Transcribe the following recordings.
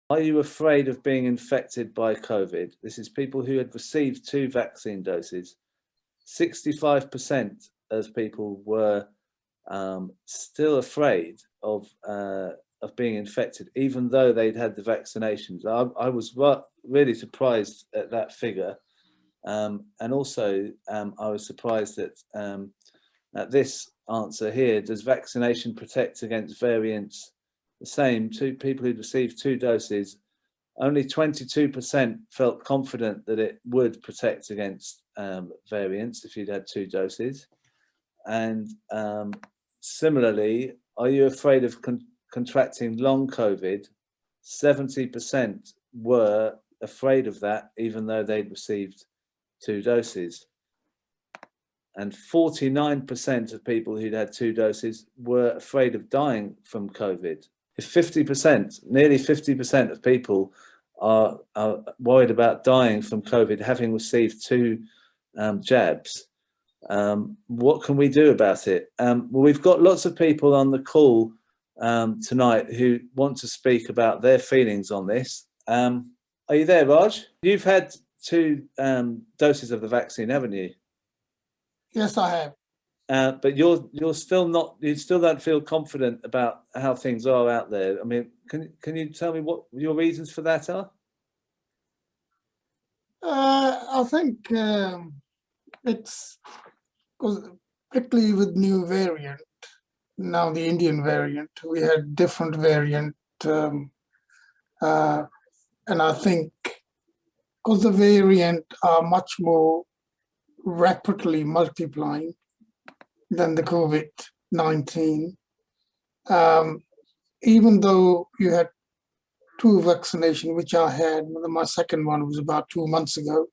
Are you afraid of being infected by COVID? This is people who had received 2 vaccine doses. 65% of people were still afraid of being infected, even though they'd had the vaccinations. I was really surprised at that figure. And also, I was surprised at this answer here. Does vaccination protect against variants? The same, 2 people who'd received 2 doses, only 22% felt confident that it would protect against variants if you'd had 2 doses. And similarly, are you afraid of contracting long COVID? 70% were afraid of that, even though they'd received 2 doses. And 49% of people who'd had 2 doses were afraid of dying from COVID. If 50%, nearly 50% of people are worried about dying from COVID, having received 2 jabs, what can we do about it? Well, we've got lots of people on the call tonight who want to speak about their feelings on this. Are you there, Raj? You've had 2 doses of the vaccine, haven't you? Yes, I have. But you're still not. You still don't feel confident about how things are out there. I mean, can you tell me what your reasons for that are? I think it's because particularly with new variant, now the Indian variant, we had different variant, and I think because the variant are much more rapidly multiplying than the COVID-19. Even though you had 2 vaccination, which I had, my second one was about 2 months ago.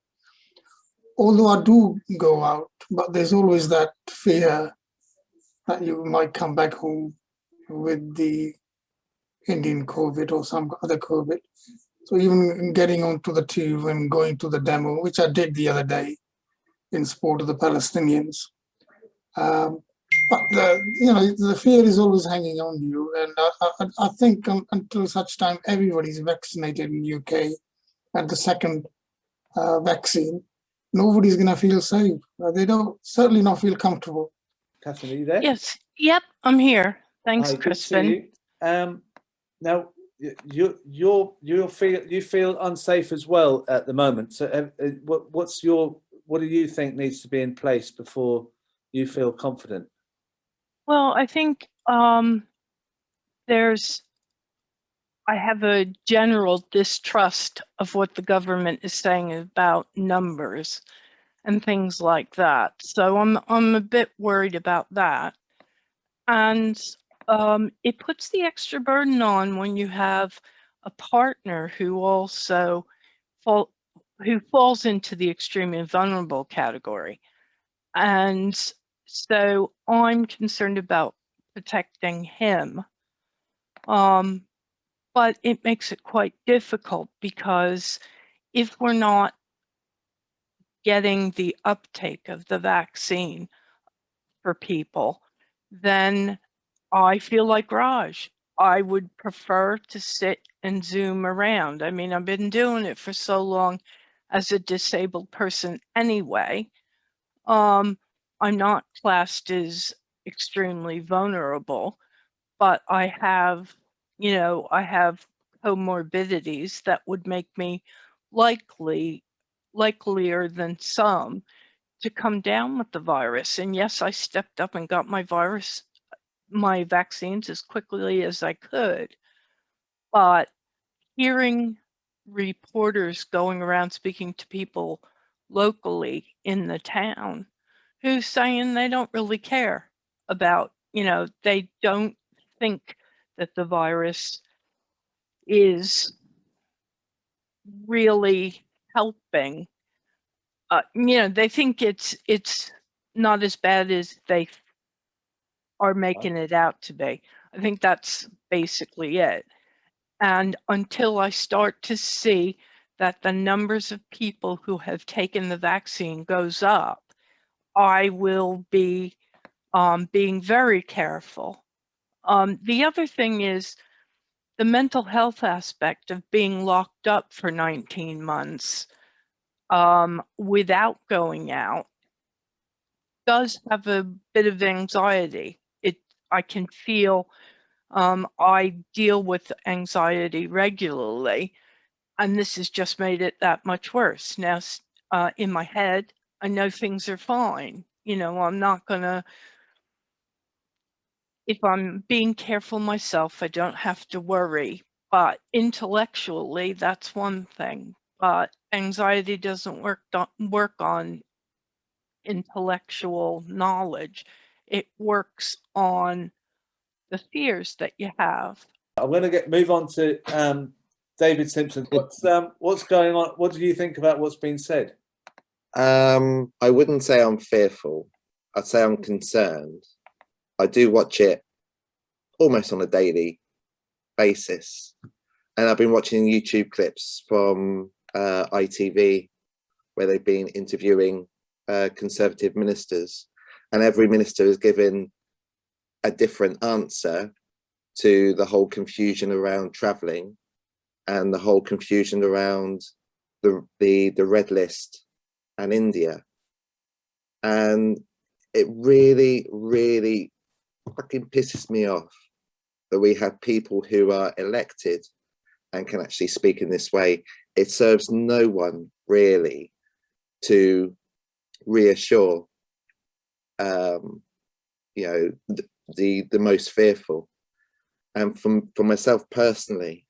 Although I do go out, but there's always that fear that you might come back home with the Indian COVID or some other COVID. So even getting onto the tube and going to the demo, which I did the other day in support of the Palestinians. But the fear is always hanging on you, and I think until such time everybody's vaccinated in UK at the second vaccine, nobody's going to feel safe. They don't certainly not feel comfortable. Catherine, are you there? Yes. Yep. I'm here. Thanks, Hi, Crispin. Now you feel unsafe as well at the moment. So what do you think needs to be in place before you feel confident? Well, I think I have a general distrust of what the government is saying about numbers and things like that. So I'm a bit worried about that. And it puts the extra burden on when you have a partner who also falls into the extremely vulnerable category. And so I'm concerned about protecting him. But it makes it quite difficult because if we're not getting the uptake of the vaccine for people, then I feel like Raj. I would prefer to sit and Zoom around. I mean, I've been doing it for so long as a disabled person anyway. I'm not classed as extremely vulnerable, but I have comorbidities that would make me likelier than some to come down with the virus. And yes, I stepped up and got my vaccines as quickly as I could. But hearing reporters going around speaking to people locally in the town who's saying they don't really care about, they don't think that the virus is really helping. They think it's not as bad as they are making it out to be. I think that's basically it. And until I start to see that the numbers of people who have taken the vaccine goes up, I will be being very careful. The other thing is, the mental health aspect of being locked up for 19 months without going out does have a bit of anxiety. I can feel, I deal with anxiety regularly, and this has just made it that much worse. Now, in my head, I know things are fine. You know, I'm not gonna, if I'm being careful myself, I don't have to worry. But intellectually, that's one thing. But anxiety doesn't work on intellectual knowledge. It works on the fears that you have. I'm going to move on to David Simpson. What's going on? What do you think about what's been said? I wouldn't say I'm fearful. I'd say I'm concerned. I do watch it almost on a daily basis. And I've been watching YouTube clips from ITV where they've been interviewing Conservative ministers, and every minister is given a different answer to the whole confusion around travelling and the whole confusion around the red list and India. And it really, really fucking pisses me off that we have people who are elected and can actually speak in this way. It serves no one really to reassure you know, the most fearful. And for myself personally,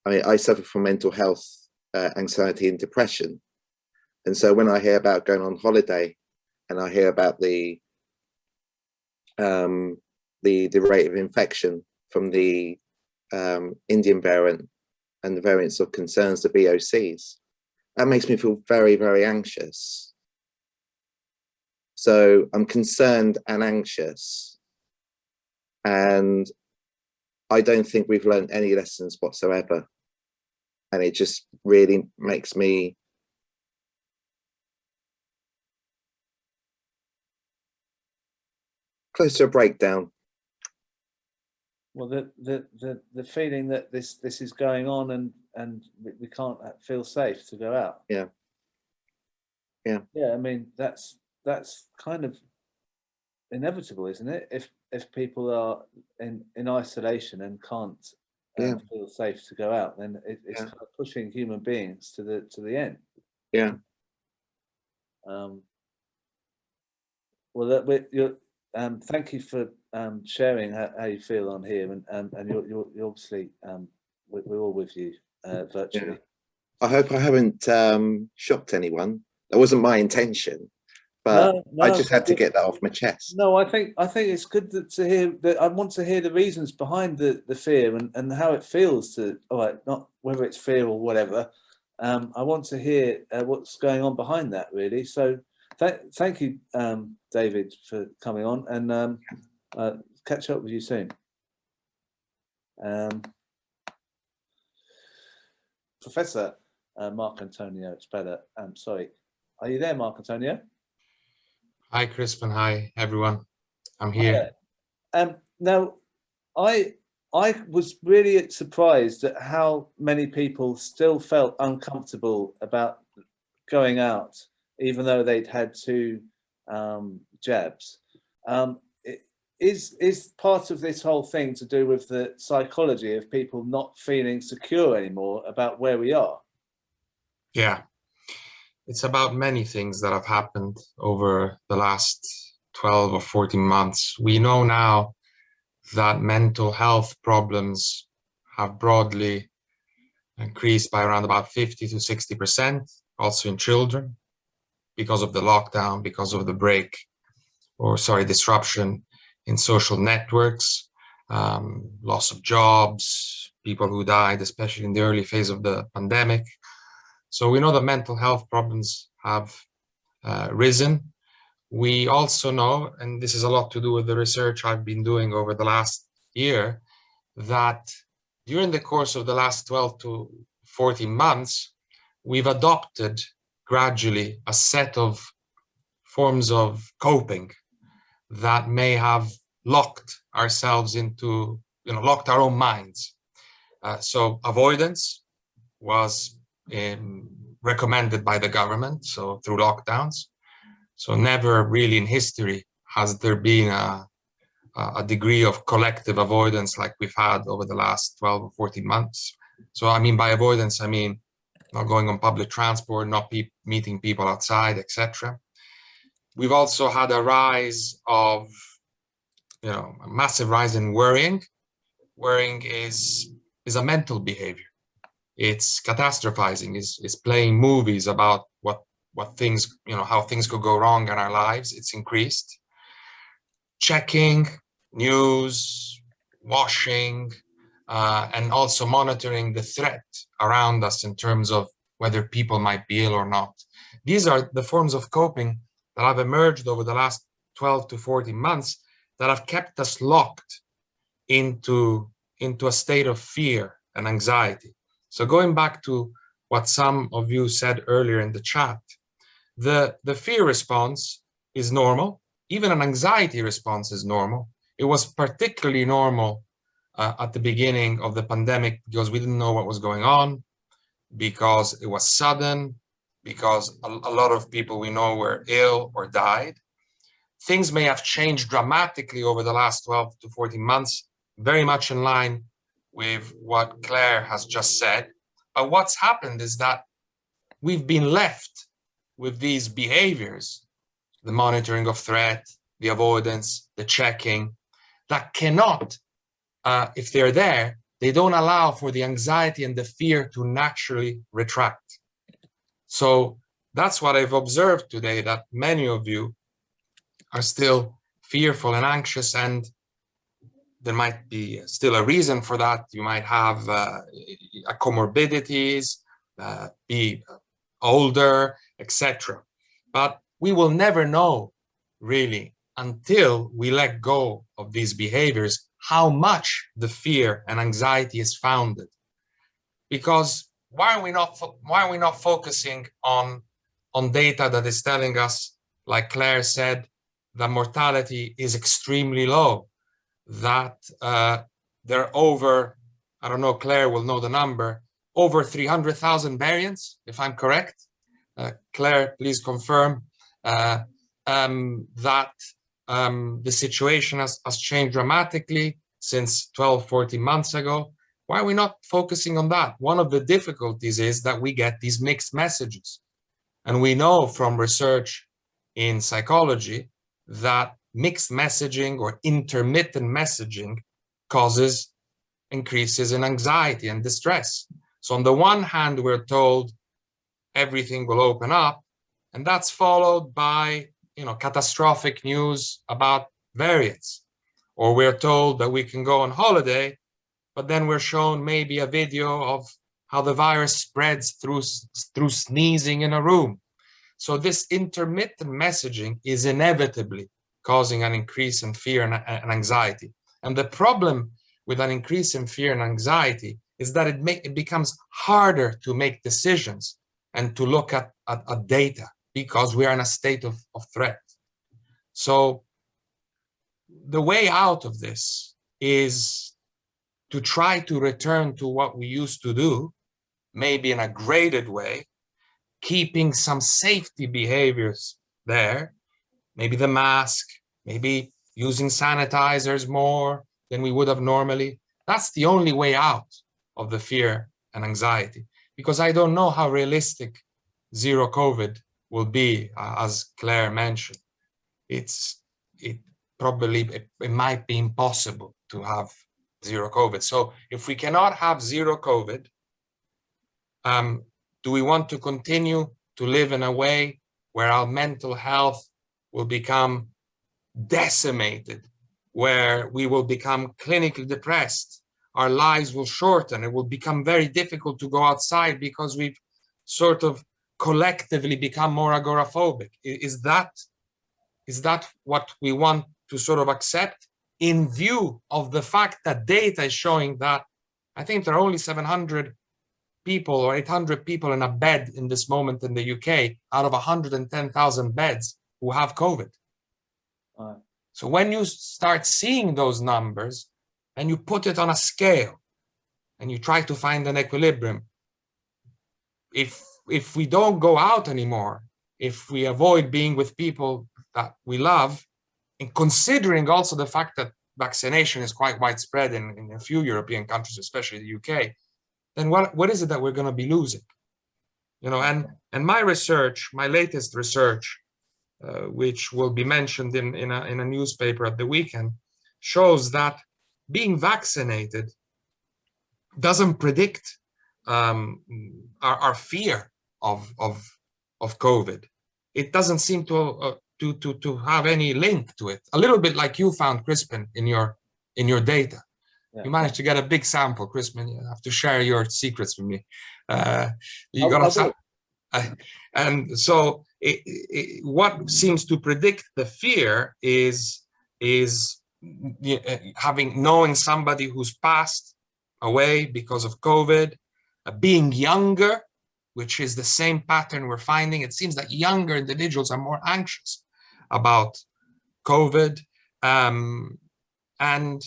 I mean, I suffer from mental health, anxiety and depression. And so when I hear about going on holiday and I hear about the rate of infection from the Indian variant and the variants of concerns, the VOCs, that makes me feel very, very anxious. So I'm concerned and anxious, and I don't think we've learned any lessons whatsoever. And it just really makes me close to a breakdown. Well, the feeling that this is going on and we can't feel safe to go out. Yeah. Yeah. Yeah. I mean, that's kind of inevitable, isn't it? If people are in isolation and can't feel safe to go out, then it's kind of pushing human beings to the end. Yeah. Well, thank you for sharing how you feel on here, and you're obviously we're all with you virtually. Yeah. I hope I haven't shocked anyone. That wasn't my intention, but no, I just had to get that off my chest. No, I think it's good to hear that. I want to hear the reasons behind the fear and how it feels to. All right, not whether it's fear or whatever. I want to hear what's going on behind that, really. So thank you, David, for coming on, and catch up with you soon. Professor Marcantonio Spada, sorry, are you there, Marcantonio? Hi, Crispin. Hi, everyone. I'm here. Now, I was really surprised at how many people still felt uncomfortable about going out, even though they'd had 2 jabs. Is part of this whole thing to do with the psychology of people not feeling secure anymore about where we are? Yeah, it's about many things that have happened over the last 12 or 14 months. We know now that mental health problems have broadly increased by around about 50 to 60%, also in children, because of the lockdown, because of the disruption in social networks, loss of jobs, people who died, especially in the early phase of the pandemic. So we know that mental health problems have risen. We also know, and this is a lot to do with the research I've been doing over the last year, that during the course of the last 12 to 14 months, we've adopted gradually a set of forms of coping that may have locked ourselves into, locked our own minds. So avoidance was recommended by the government, so through lockdowns. So never really in history has there been a degree of collective avoidance like we've had over the last 12 or 14 months. So I mean, by avoidance, I mean not going on public transport, not meeting people outside, etc. We've also had a rise of, a massive rise in worrying. Worrying is a mental behavior. It's catastrophizing, is playing movies about what things, how things could go wrong in our lives. It's increased. Checking news, watching, and also monitoring the threat around us in terms of whether people might be ill or not. These are the forms of coping that have emerged over the last 12 to 14 months that have kept us locked into a state of fear and anxiety. So going back to what some of you said earlier in the chat, the fear response is normal. Even an anxiety response is normal. It was particularly normal at the beginning of the pandemic because we didn't know what was going on, because it was sudden, because a lot of people we know were ill or died. Things may have changed dramatically over the last 12 to 14 months, very much in line with what Claire has just said. But what's happened is that we've been left with these behaviors, the monitoring of threat, the avoidance, the checking, that cannot, if they're there, they don't allow for the anxiety and the fear to naturally retract. So that's what I've observed today, that many of you are still fearful and anxious, and there might be still a reason for that. You might have comorbidities, be older, etc. But we will never know, really, until we let go of these behaviors, how much the fear and anxiety is founded. Because why are we not focusing on data that is telling us, like Claire said, that mortality is extremely low, that there are over, I don't know, Claire will know the number, over 300,000 variants, if I'm correct. Claire, please confirm that the situation has changed dramatically since 12, 14 months ago. Why are we not focusing on that? One of the difficulties is that we get these mixed messages. And we know from research in psychology that mixed messaging or intermittent messaging causes increases in anxiety and distress. So on the one hand, we're told everything will open up, and that's followed by, catastrophic news about variants. Or we're told that we can go on holiday, but then we're shown maybe a video of how the virus spreads through sneezing in a room. So this intermittent messaging is inevitably causing an increase in fear and anxiety. And the problem with an increase in fear and anxiety is that it becomes harder to make decisions and to look at data because we are in a state of threat. So the way out of this is to try to return to what we used to do, maybe in a graded way, keeping some safety behaviors there, maybe the mask, maybe using sanitizers more than we would have normally. That's the only way out of the fear and anxiety, because I don't know how realistic zero COVID will be, as Claire mentioned. It might be impossible to have zero COVID. So if we cannot have zero COVID, do we want to continue to live in a way where our mental health will become decimated, where we will become clinically depressed, our lives will shorten, it will become very difficult to go outside because we've sort of collectively become more agoraphobic? Is that what we want to sort of accept in view of the fact that data is showing that I think there are only 700 people or 800 people in a bed in this moment in the UK out of 110,000 beds who have COVID. So when you start seeing those numbers and you put it on a scale and you try to find an equilibrium. If we don't go out anymore, if we avoid being with people that we love, and considering also the fact that vaccination is quite widespread in a few European countries, especially the UK, then what is it that we're going to be losing? You know, and my research, my latest research, which will be mentioned in a newspaper at the weekend, shows that being vaccinated doesn't predict our fear of COVID. It doesn't seem to have any link to it. A little bit like you found, Crispin, in your data. Yeah. You managed to get a big sample, Crispin. You have to share your secrets with me. And so what seems to predict the fear is knowing somebody who's passed away because of COVID, being younger, which is the same pattern we're finding. It seems that younger individuals are more anxious about COVID, and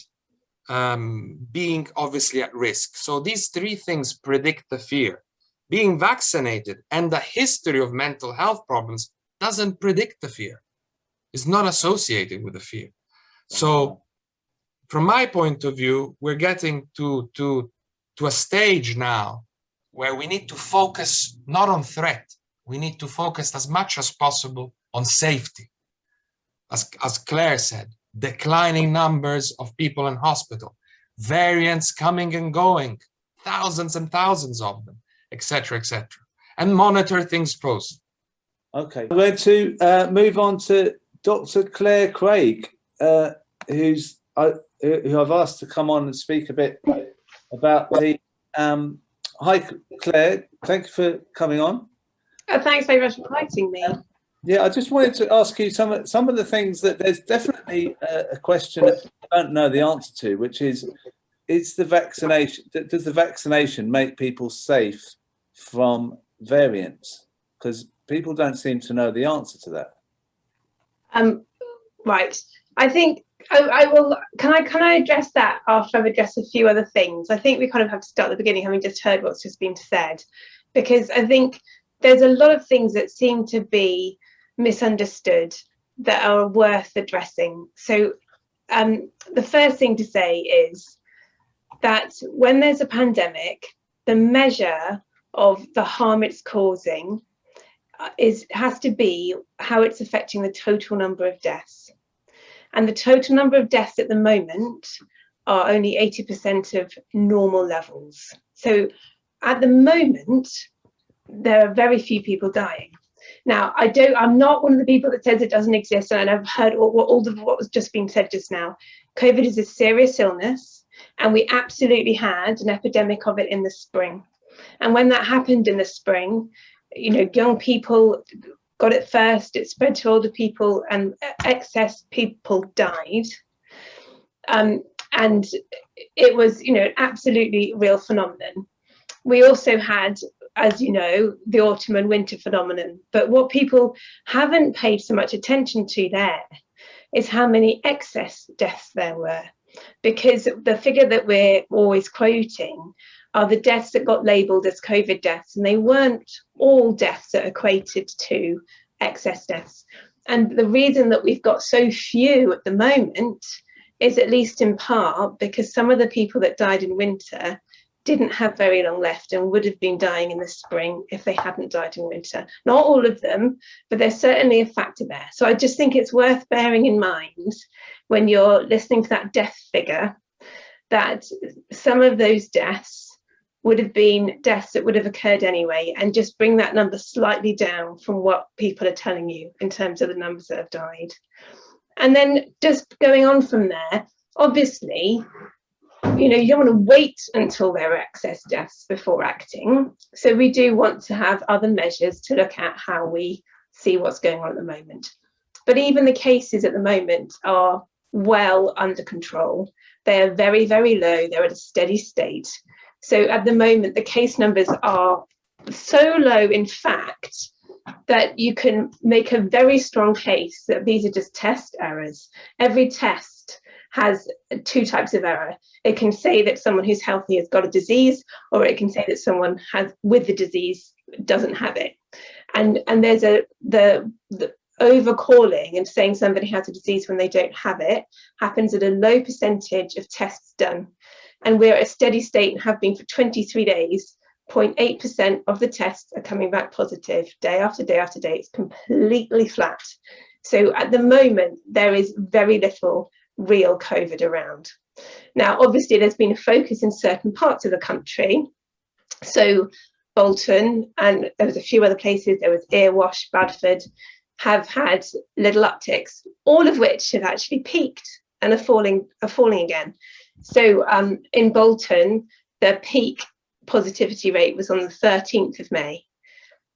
being obviously at risk. So these three things predict the fear. Being vaccinated and the history of mental health problems doesn't predict the fear. It's not associated with the fear. So from my point of view, we're getting to a stage now where we need to focus not on threat. We need to focus as much as possible on safety. As Claire said, declining numbers of people in hospital, variants coming and going, thousands and thousands of them, etc., etc., and monitor things closely. Okay, I'm going to move on to Dr. Clare Craig, who I've asked to come on and speak a bit about the. Hi, Claire. Thank you for coming on. Thanks very much for inviting me. Yeah, I just wanted to ask you some of the things that there's definitely a question that I don't know the answer to, which is the vaccination. Does the vaccination make people safe from variants? Because people don't seem to know the answer to that. Right. I think I will. Can I address that after I've addressed a few other things? I think we kind of have to start at the beginning, having just heard what's just been said, because I think there's a lot of things that seem to be misunderstood that are worth addressing. So the first thing to say is that when there's a pandemic, the measure of the harm it's causing has to be how it's affecting the total number of deaths. And the total number of deaths at the moment are only 80% of normal levels. So at the moment, there are very few people dying. Now, I'm not one of the people that says it doesn't exist, and I've heard all of what was just being said just now. COVID is a serious illness, and we absolutely had an epidemic of it in the spring. And when that happened in the spring, you know, young people got it first, it spread to older people, and excess people died. And it was, you know, an absolutely real phenomenon. We also had, as you know, the autumn and winter phenomenon. But what people haven't paid so much attention to there is how many excess deaths there were. Because the figure that we're always quoting are the deaths that got labelled as COVID deaths, and they weren't all deaths that equated to excess deaths. And the reason that we've got so few at the moment is at least in part because some of the people that died in winter didn't have very long left and would have been dying in the spring if they hadn't died in winter. Not all of them, but there's certainly a factor there. So I just think it's worth bearing in mind when you're listening to that death figure, that some of those deaths would have been deaths that would have occurred anyway, and just bring that number slightly down from what people are telling you in terms of the numbers that have died. And then just going on from there, obviously, you know, you don't want to wait until there are excess deaths before acting. So we do want to have other measures to look at how we see what's going on at the moment. But even the cases at the moment are well under control. They're very, very low. They're at a steady state. So at the moment, the case numbers are so low, in fact, that you can make a very strong case that these are just test errors. Every test has two types of error. It can say that someone who's healthy has got a disease, or it can say that someone with the disease doesn't have it. And there's the overcalling and saying somebody has a disease when they don't have it happens at a low percentage of tests done. And we're at a steady state and have been for 23 days. 0.8% of the tests are coming back positive day after day after day. It's completely flat. So at the moment, there is very little real COVID around. Now, obviously, there's been a focus in certain parts of the country. So Bolton, and there was a few other places, there was Erewash, Bradford, have had little upticks, all of which have actually peaked and are falling again. So in Bolton, the peak positivity rate was on the 13th of May.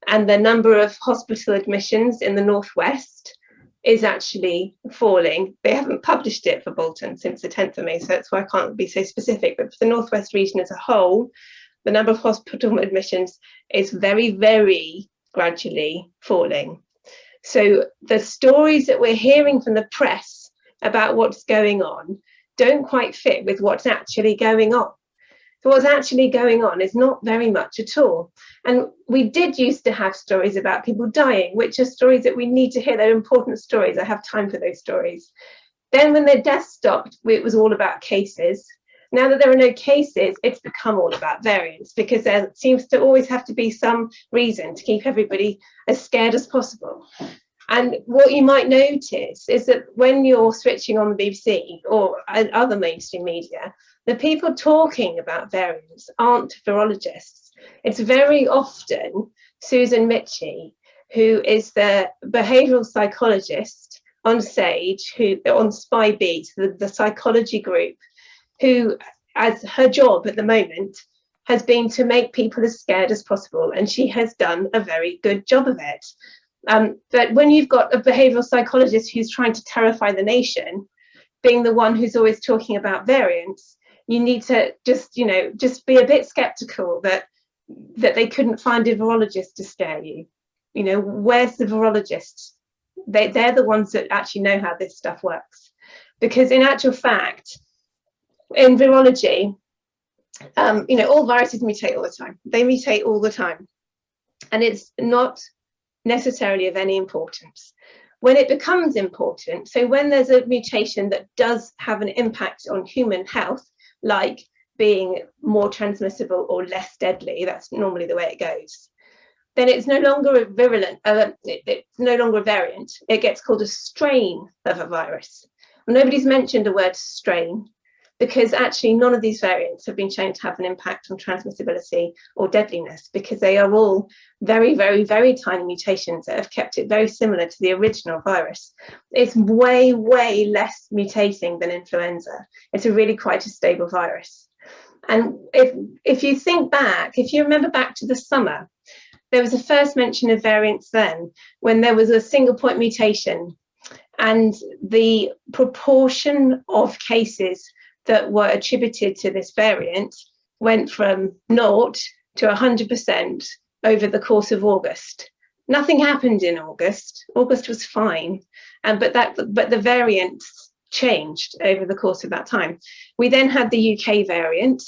And the number of hospital admissions in the Northwest is actually falling. They haven't published it for Bolton since the 10th of May, so that's why I can't be so specific. But for the Northwest region as a whole, the number of hospital admissions is very, very gradually falling. So the stories that we're hearing from the press about what's going on don't quite fit with what's actually going on. So what's actually going on is not very much at all. And we did used to have stories about people dying, which are stories that we need to hear. They're important stories. I have time for those stories. Then when their deaths stopped, it was all about cases. Now that there are no cases, it's become all about variants, because there seems to always have to be some reason to keep everybody as scared as possible. And what you might notice is that when you're switching on the BBC or other mainstream media, the people talking about variants aren't virologists. It's very often Susan Mitchie, who is the behavioural psychologist on SAGE, who on Spy Beat, the psychology group, who, as her job at the moment, has been to make people as scared as possible. And she has done a very good job of it. But when you've got a behavioural psychologist who's trying to terrify the nation, being the one who's always talking about variants, you need to just be a bit skeptical that they couldn't find a virologist to scare you. You know, where's the virologists? They're the ones that actually know how this stuff works. Because in actual fact, in virology, all viruses mutate all the time. They mutate all the time. And it's not necessarily of any importance. When it becomes important, so when there's a mutation that does have an impact on human health, like being more transmissible or less deadly, that's normally the way it goes, then it's no longer a virulent, it's no longer a variant. It gets called a strain of a virus. Nobody's mentioned the word strain, because actually none of these variants have been shown to have an impact on transmissibility or deadliness, because they are all very, very, very tiny mutations that have kept it very similar to the original virus. It's way, way less mutating than influenza. It's a really quite a stable virus. And if you think back, if you remember back to the summer, there was a first mention of variants then, when there was a single point mutation, and the proportion of cases that were attributed to this variant went from 0 to 100% over the course of August. Nothing happened in August. August was fine, but the variants changed over the course of that time. We then had the UK variant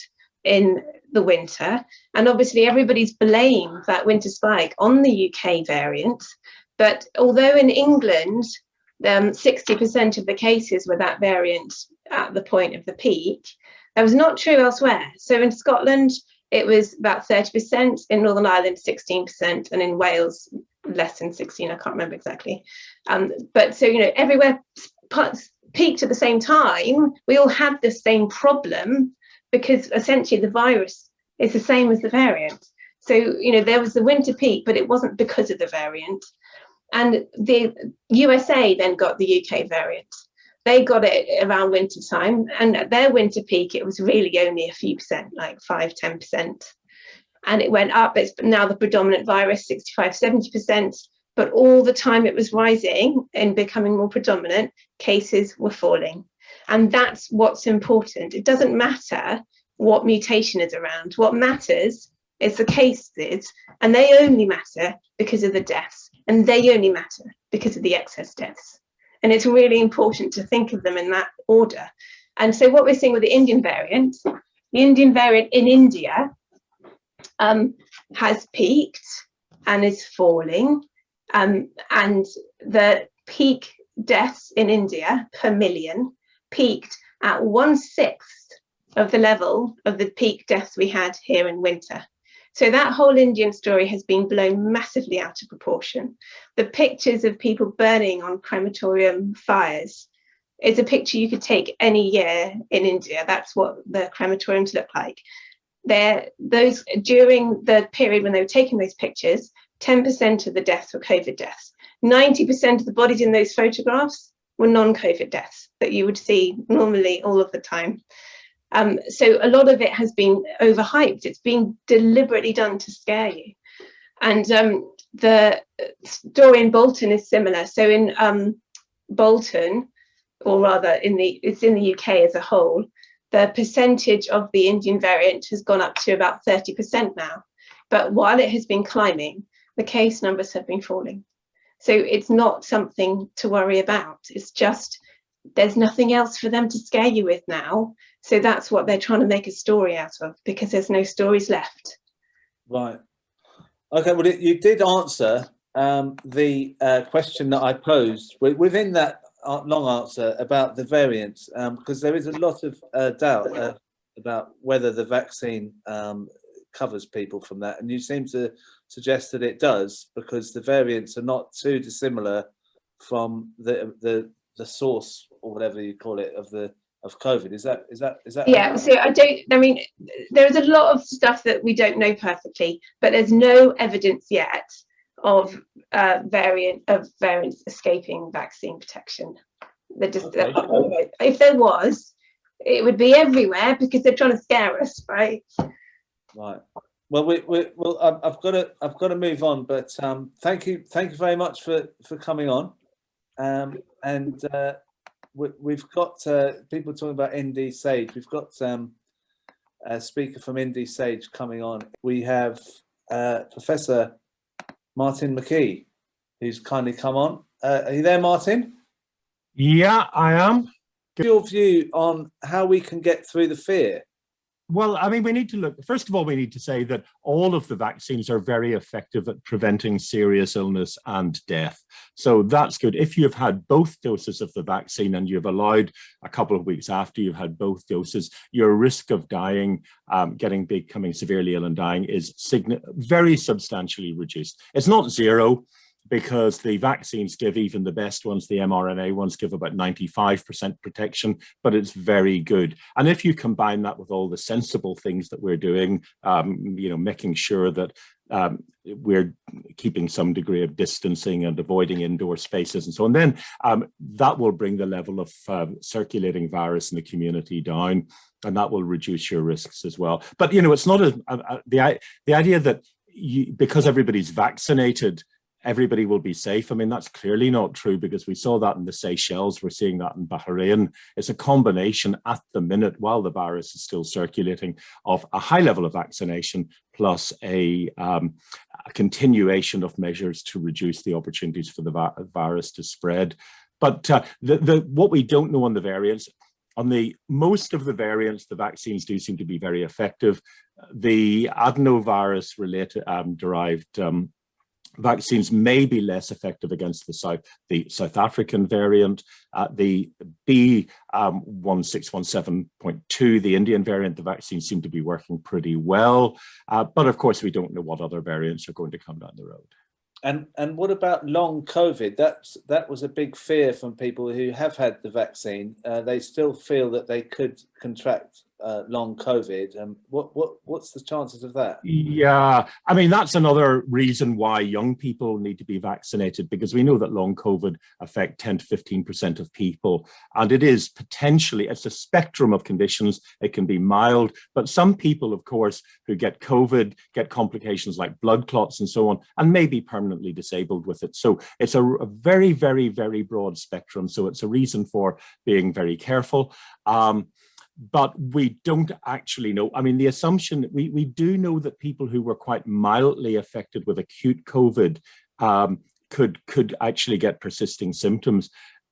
in the winter, and obviously everybody's blamed that winter spike on the UK variant. But although in England, 60% of the cases were that variant at the point of the peak, that was not true elsewhere. So in Scotland, it was about 30%, in Northern Ireland, 16%, and in Wales, less than 16, I can't remember exactly. But so, everywhere peaked at the same time. We all had the same problem, because essentially the virus is the same as the variant. So, there was the winter peak, but it wasn't because of the variant. And the USA then got the UK variant. They got it around winter time, and at their winter peak, it was really only a few percent, like 5-10%. And it went up. It's now the predominant virus, 65-70%. But all the time it was rising and becoming more predominant, cases were falling. And that's what's important. It doesn't matter what mutation is around. What matters is the cases, and they only matter because of the deaths, and they only matter because of the excess deaths. And it's really important to think of them in that order. And so what we're seeing with the Indian variant in India has peaked and is falling, and the peak deaths in India per million peaked at 1/6 of the level of the peak deaths we had here in winter. So that whole Indian story has been blown massively out of proportion. The pictures of people burning on crematorium fires is a picture you could take any year in India. That's what the crematoriums look like. Those during the period when they were taking those pictures, 10% of the deaths were COVID deaths. 90% of the bodies in those photographs were non-COVID deaths that you would see normally all of the time. So a lot of it has been overhyped. It's been deliberately done to scare you. And the story in Bolton is similar. So in Bolton, or rather it's in the UK as a whole, the percentage of the Indian variant has gone up to about 30% now. But while it has been climbing, the case numbers have been falling. So it's not something to worry about. It's just there's nothing else for them to scare you with now. So that's what they're trying to make a story out of, because there's no stories left. Right. Okay, well, you did answer the question that I posed within that long answer about the variants, because there is a lot of doubt about whether the vaccine covers people from that. And you seem to suggest that it does, because the variants are not too dissimilar from the source, or whatever you call it, of COVID. Is that yeah right? So I mean there's a lot of stuff that we don't know perfectly, but there's no evidence yet of variants escaping vaccine protection. Okay. If there was, it would be everywhere, because they're trying to scare us, right? Right. Well, I've got to move on, but thank you very much for coming on, and we've got people talking about ND Sage. We've got a speaker from ND Sage coming on. We have Professor Martin McKee, who's kindly come on. Are you there, Martin? Yeah, I am. Your view on how we can get through the fear? Well, I mean, we need to look, first of all, we need to say that all of the vaccines are very effective at preventing serious illness and death. So that's good. If you've had both doses of the vaccine and you've allowed a couple of weeks after you've had both doses, your risk of dying, becoming severely ill and dying is very substantially reduced. It's not zero, because the vaccines give, even the best ones, the mRNA ones, give about 95% protection, but it's very good. And if you combine that with all the sensible things that we're doing, making sure that we're keeping some degree of distancing and avoiding indoor spaces and so on, then that will bring the level of circulating virus in the community down, and that will reduce your risks as well. But, it's not the idea that because everybody's vaccinated, everybody will be safe. I mean, that's clearly not true, because we saw that in the Seychelles, we're seeing that in Bahrain. It's a combination at the minute, while the virus is still circulating, of a high level of vaccination plus a continuation of measures to reduce the opportunities for the virus to spread. But what we don't know on the variants, most of the variants, the vaccines do seem to be very effective. The adenovirus related derived vaccines may be less effective against the South African variant. The B1617.2, the Indian variant, the vaccines seem to be working pretty well. But of course, we don't know what other variants are going to come down the road. And what about long COVID? That was a big fear from people who have had the vaccine. They still feel that they could contract long COVID. And what's the chances of that? Yeah, I mean, that's another reason why young people need to be vaccinated, because we know that long COVID affect 10 to 15% of people. And it is potentially, it's a spectrum of conditions. It can be mild, but some people, of course, who get COVID get complications like blood clots and so on, and may be permanently disabled with it. So it's a very, very, very broad spectrum. So it's a reason for being very careful. But we don't actually know. I mean, the assumption, we do know that people who were quite mildly affected with acute COVID could actually get persisting symptoms.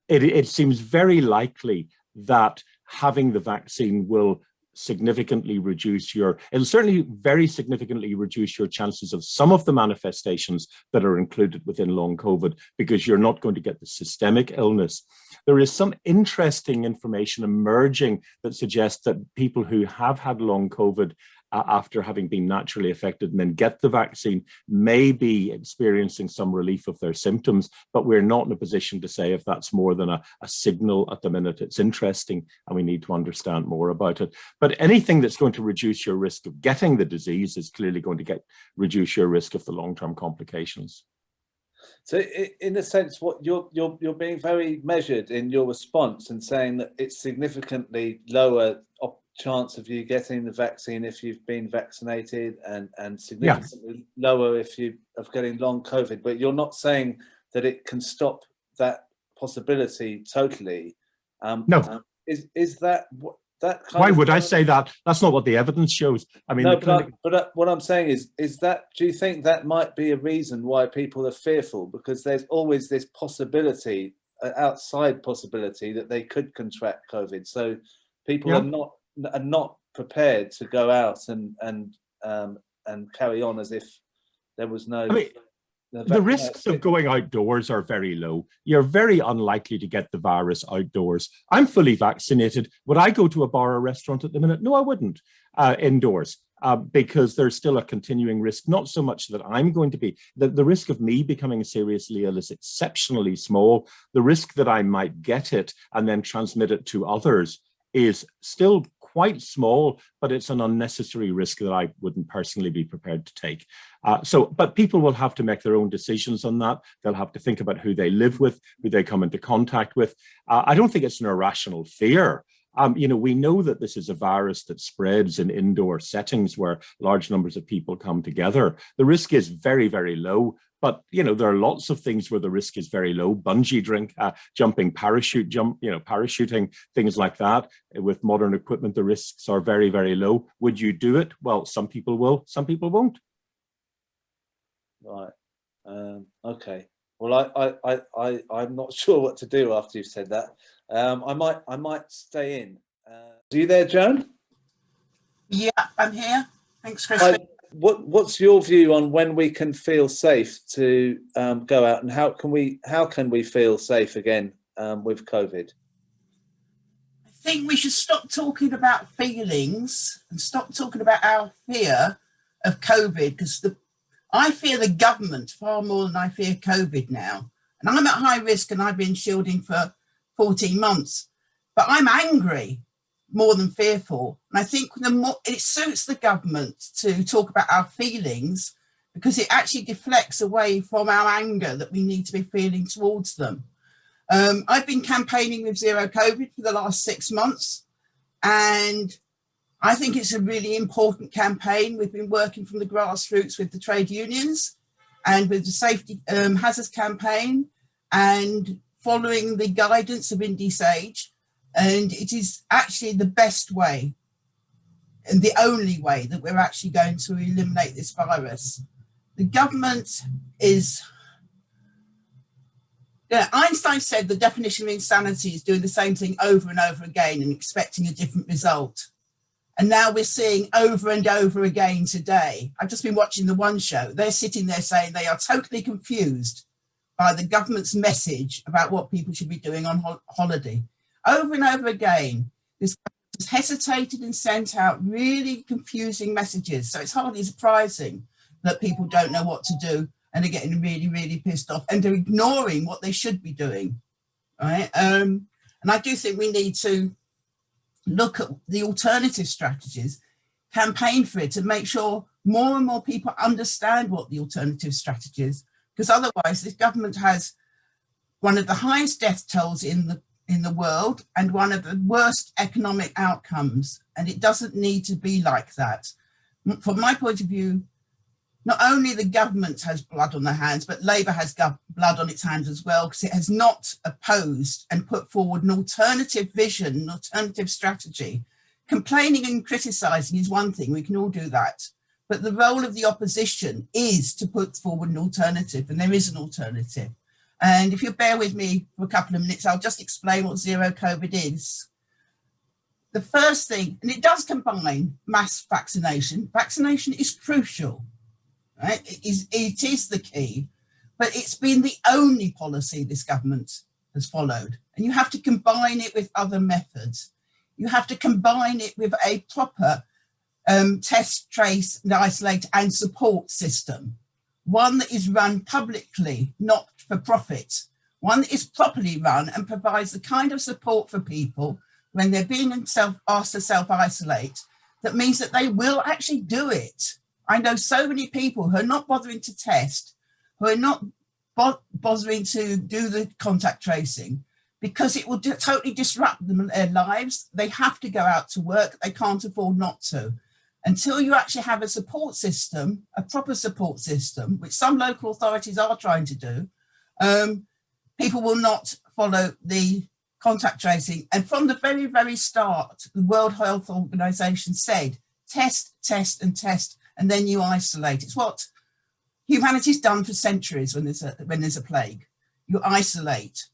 It seems very likely that having the vaccine will significantly reduce it'll certainly very significantly reduce your chances of some of the manifestations that are included within long COVID, because you're not going to get the systemic illness. There is some interesting information emerging that suggests that people who have had long COVID after having been naturally affected and then get the vaccine may be experiencing some relief of their symptoms, but we're not in a position to say if that's more than a signal at the minute. It's interesting and we need to understand more about it. But anything that's going to reduce your risk of getting the disease is clearly going to reduce your risk of the long-term complications. So in a sense, what you're being very measured in your response and saying that it's significantly lower chance of you getting the vaccine if you've been vaccinated, and significantly lower if you of getting long COVID, but you're not saying that it can stop that possibility totally. No. Is that what that kind Why of would I say that? That's not what the evidence shows. I mean, no, but what I'm saying is that, do you think that might be a reason why people are fearful? Because there's always this possibility, outside possibility, that they could contract COVID. So people are not prepared to go out and carry on as if there was no. I mean, the risks of going outdoors are very low. You're very unlikely to get the virus outdoors. I'm fully vaccinated. Would I go to a bar or restaurant at the minute? No, I wouldn't. Indoors, because there's still a continuing risk. Not so much that I'm going to be. The risk of me becoming seriously ill is exceptionally small. The risk that I might get it and then transmit it to others is still quite small, but it's an unnecessary risk that I wouldn't personally be prepared to take. But people will have to make their own decisions on that. They'll have to think about who they live with, who they come into contact with. I don't think it's an irrational fear. We know that this is a virus that spreads in indoor settings where large numbers of people come together. The risk is very, very low. But, there are lots of things where the risk is very low. Bungee jumping, parachuting, things like that. With modern equipment, the risks are very, very low. Would you do it? Well, some people will, some people won't. Right. Okay. Well, I'm not sure what to do after you've said that. I might stay in. Are you there, Joan? Yeah, I'm here. Thanks, Chris. What's your view on when we can feel safe to go out, and how can we feel safe again with COVID? I think we should stop talking about feelings and stop talking about our fear of COVID, because I fear the government far more than I fear COVID now. And I'm at high risk and I've been shielding for 14 months, but I'm angry more than fearful. And I think the more it suits the government to talk about our feelings, because it actually deflects away from our anger that we need to be feeling towards them. I've been campaigning with Zero COVID for the last 6 months, and I think it's a really important campaign. We've been working from the grassroots with the trade unions and with the safety hazards campaign and following the guidance of Indy Sage. And it is actually the best way and the only way that we're actually going to eliminate this virus. The government is... Einstein said the definition of insanity is doing the same thing over and over again and expecting a different result. And now we're seeing over and over again today. I've just been watching the One Show. They're sitting there saying they are totally confused by the government's message about what people should be doing on holiday. Over and over again, this has hesitated and sent out really confusing messages. So it's hardly surprising that people don't know what to do and are getting really, really pissed off and they're ignoring what they should be doing, right? And I do think we need to look at the alternative strategies, campaign for it, to make sure more and more people understand what the alternative strategy is, because otherwise this government has one of the highest death tolls in the world and one of the worst economic outcomes, and it doesn't need to be like that. From my point of view, not only the government has blood on their hands, but Labour has blood on its hands as well, because it has not opposed and put forward an alternative vision, an alternative strategy. Complaining and criticising is one thing, we can all do that. But the role of the opposition is to put forward an alternative, and there is an alternative. And if you bear with me for a couple of minutes, I'll just explain what Zero COVID is. the first thing, and it does combine mass vaccination. Vaccination is crucial, right? It is the key, but it's been the only policy this government has followed. And you have to combine it with other methods. You have to combine it with a proper test, trace, and isolate and support system. One that is run publicly, not for profit. One that is properly run and provides the kind of support for people when they're being asked to self-isolate, that means that they will actually do it. I know so many people who are not bothering to test, who are not bothering to do the contact tracing, because it will totally disrupt their lives. They have to go out to work. They can't afford not to. Until you actually have a support system, a proper support system, which some local authorities are trying to do, people will not follow the contact tracing. And from the very, very start, the World Health Organization said, test, test, and test, and then you isolate. It's what humanity's done for centuries when there's a plague. You isolate.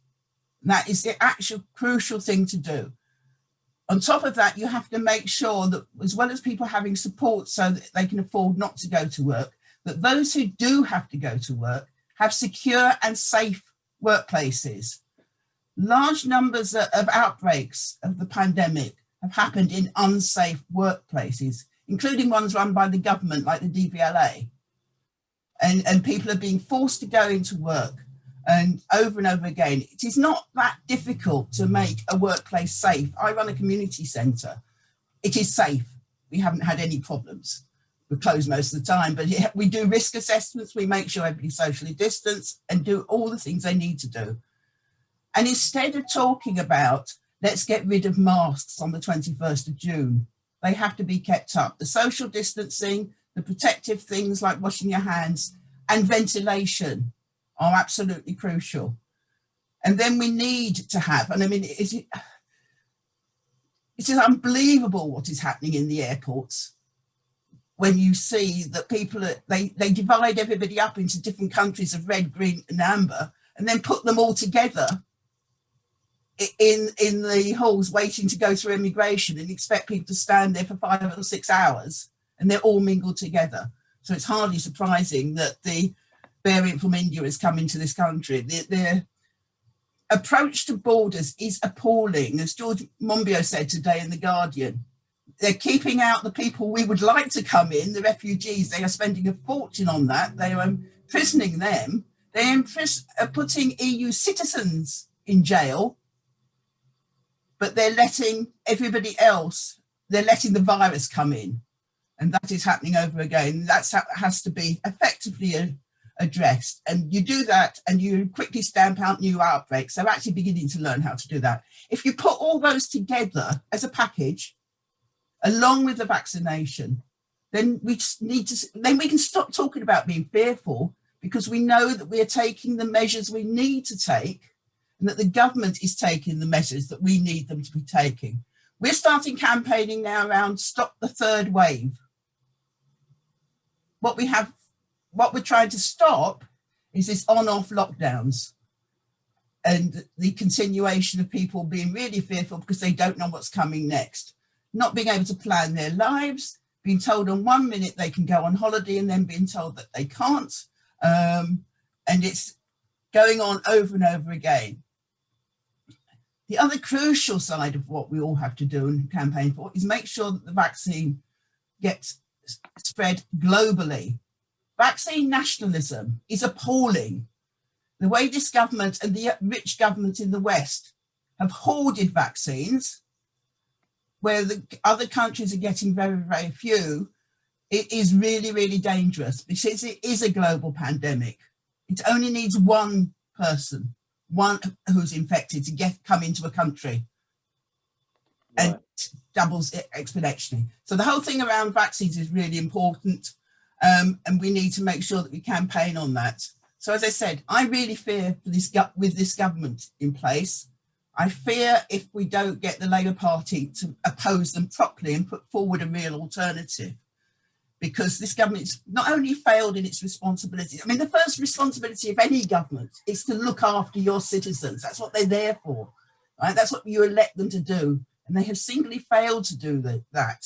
And that is the actual crucial thing to do. On top of that, you have to make sure that, as well as people having support so that they can afford not to go to work, that those who do have to go to work have secure and safe workplaces. Large numbers of outbreaks of the pandemic have happened in unsafe workplaces, including ones run by the government, like the DVLA. And people are being forced to go into work. And over again, it is not that difficult to make a workplace safe. I run a community centre. It is safe. We haven't had any problems. We're closed most of the time, but we do risk assessments. We make sure everybody's socially distanced and do all the things they need to do. And instead of talking about, let's get rid of masks on the 21st of June, they have to be kept up. The social distancing, the protective things like washing your hands and ventilation are absolutely crucial. And then we need to have, and I mean, it is unbelievable what is happening in the airports when you see that people, they divide everybody up into different countries of red, green and amber, and then put them all together in the halls waiting to go through immigration and expect people to stand there for 5 or 6 hours and they're all mingled together. So it's hardly surprising that the variant from India has come into this country. The approach to borders is appalling. As George Monbiot said today in The Guardian, they're keeping out the people we would like to come in, the refugees. They are spending a fortune on that. They are imprisoning them. They are putting EU citizens in jail, but they're letting everybody else, they're letting the virus come in. And that is happening over again. That has to be effectively addressed. And you do that and you quickly stamp out new outbreaks. They're actually beginning to learn how to do that. If you put all those together as a package, along with the vaccination, then we just need to, then we can stop talking about being fearful, because we know that we are taking the measures we need to take and that the government is taking the measures that we need them to be taking. We're starting campaigning now around stop the third wave. What we're trying to stop is this on-off lockdowns and the continuation of people being really fearful because they don't know what's coming next, not being able to plan their lives, being told on 1 minute they can go on holiday and then being told that they can't. And it's going on over and over again. The other crucial side of what we all have to do and campaign for is make sure that the vaccine gets spread globally. Vaccine nationalism is appalling. The way this government and the rich governments in the West have hoarded vaccines, where the other countries are getting very, very few, it is really, really dangerous because it is a global pandemic. It only needs one person, one who's infected to come into a country, and right, doubles it exponentially. So the whole thing around vaccines is really important, and we need to make sure that we campaign on that. So as I said, I really fear for this with this government in place. I fear if we don't get the Labour Party to oppose them properly and put forward a real alternative, because this government's not only failed in its responsibility. I mean, the first responsibility of any government is to look after your citizens. That's what they're there for, right? That's what you elect them to do. and they have singly failed to do that.